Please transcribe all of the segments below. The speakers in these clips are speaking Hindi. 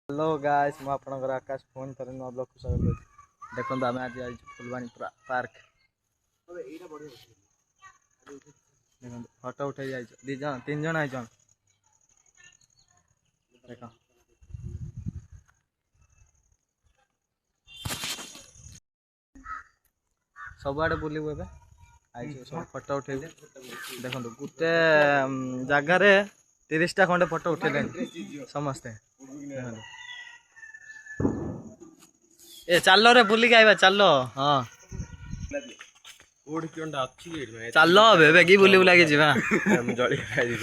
हेलो गाइस मैं आपनकर आकाश फोन कर नुआ ब्लॉग को स्वागत कर देखो आम आज आई फुलवाणी पार्क फोटो उठे जाइए दी जन तीन जन आई देख सबुआड़े बुलू ए सब फोटो उठे देखो गोटे जगार 30टा खंडे फोटो उठे समस्ते ए चल रे बुलिक आइबा चल हाँ चल बेगी बुली बुला के जीवा जली खाली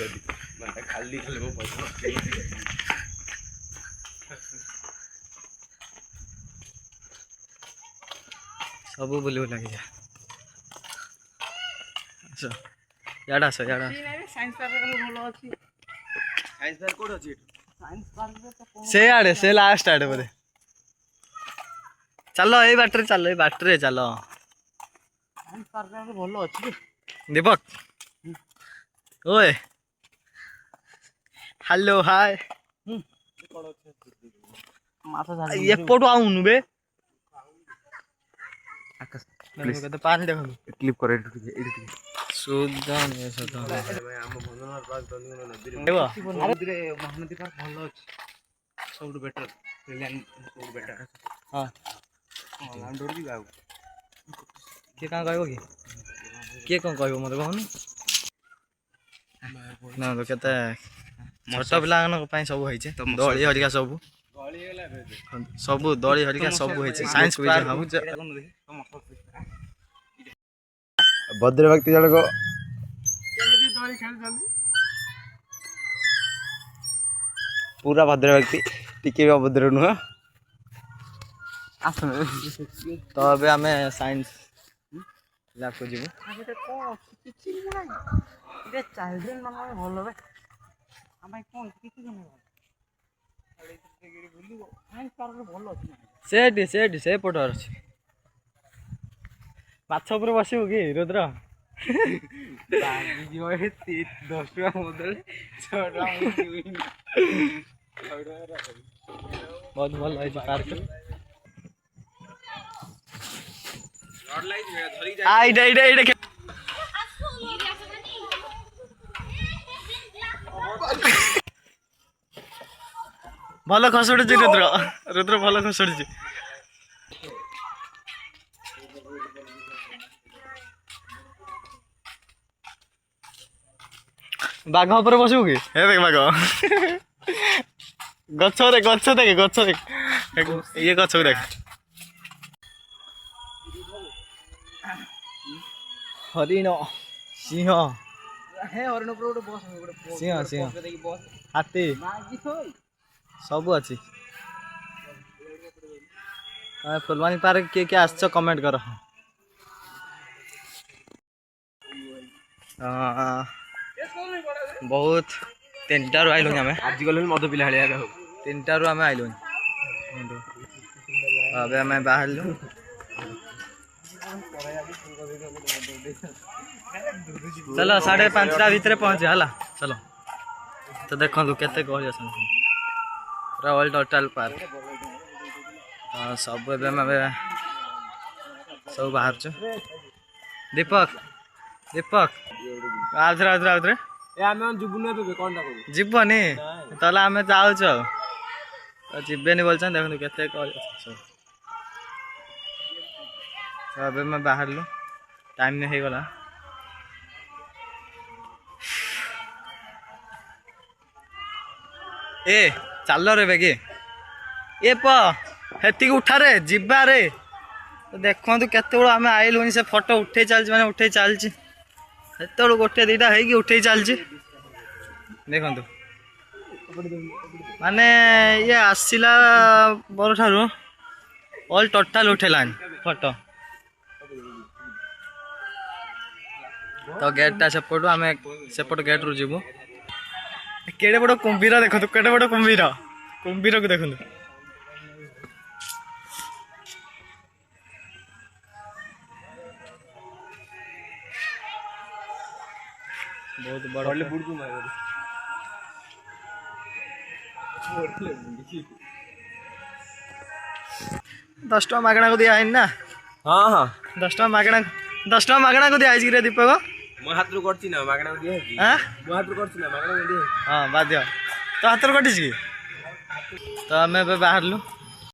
सब बुली बुला के जा याडा आस याडा से आड़े से लास्ट आड़े बोले चलो ये बाटर चलो ये बाटर चलो दीपक ओए हेलो हाय एपटू आउनु बे आकाश देखो तो पानी देखो क्लिप करे सुदान ये सदा महानदी पार्क भल अच्छे सब बेटर हाँ किए कहाँ कहब कि किए कौन कहब मत कहून ना तो केते छोट पिला सब होइछे दड़ी हरिका सब सब दड़ी हरिका सब होइछे साइंस को भद्र व्यक्ति जनक पूरा भद्र व्यक्ति टिके भी अभद्र नुह तो अबे आमे साइंस लैब को जीवो से पटर अछि माछ ऊपर बसिबो कि रुद्र 10 टका बदले 6 टका बहुत भल है पार्क भल खसुड़ रुद्र रुद्र भल खसुड़ बाघ ऊपर बसबू कि हे देख बाघ गछ देख गछ देख ये गछ देख हरिण सिंह सिंह सिंह हाथी सब अच्छी फुलवाणी पार्क किए किए आस कमेंट कर बहुत 3टा रू आइलु आम आज गल मद पिला 3टा रू आम आइलु अब आम बाहर चलो 5:30 भितर पहुँचे है चलो तो देखो केते गहली पूरा ऑल टोटल पार्क तो सब सब बाहर दीपक दीपक आउथरे जीवनी ताले आम जाऊच जीवेनि बोल देखो केते अब मैं बाहर टाइम नहीं हो गला ए चल रे बेगे ए हेती उठा रे जिबा रे तो देखो केते आम आइलुनि से फोटो उठे चलछि माने उठे चलछि एत गोटे 2टा है उठे चलछि देखो माने ये आसला बर ठारू ऑल टोटल उठेलान फोटो तो गेटा सेपटू आम सेपट गेट रू जीवु केड़े बड़ कुंभीर देखो केड़े बड़ कुंभीर को देखो बहुत बड़ा 10 ଟଙ୍କା ମାଗଣାକୁ ଦିଆ ହେଇନି ନା? ହଁ ହଁ 10 ଟଙ୍କା ମାଗଣାକୁ ଦିଆ ହେଇଛି କିରେ ଦୀପକ? ମୋ ହାତରୁ କଟିଛି ନା ମାଗଣା ଦିଆ ହେଇଛି ଆଁ ମୋ ହାତରୁ କଟିଛି ନା ମାଗଣା ଦିଆ ହେଇଛି ହଁ ବାଧ୍ୟ ତୋ ହାତରୁ କଟିଛି କି? ତ ଆମେ ଏବେ ବାହାରିଲୁ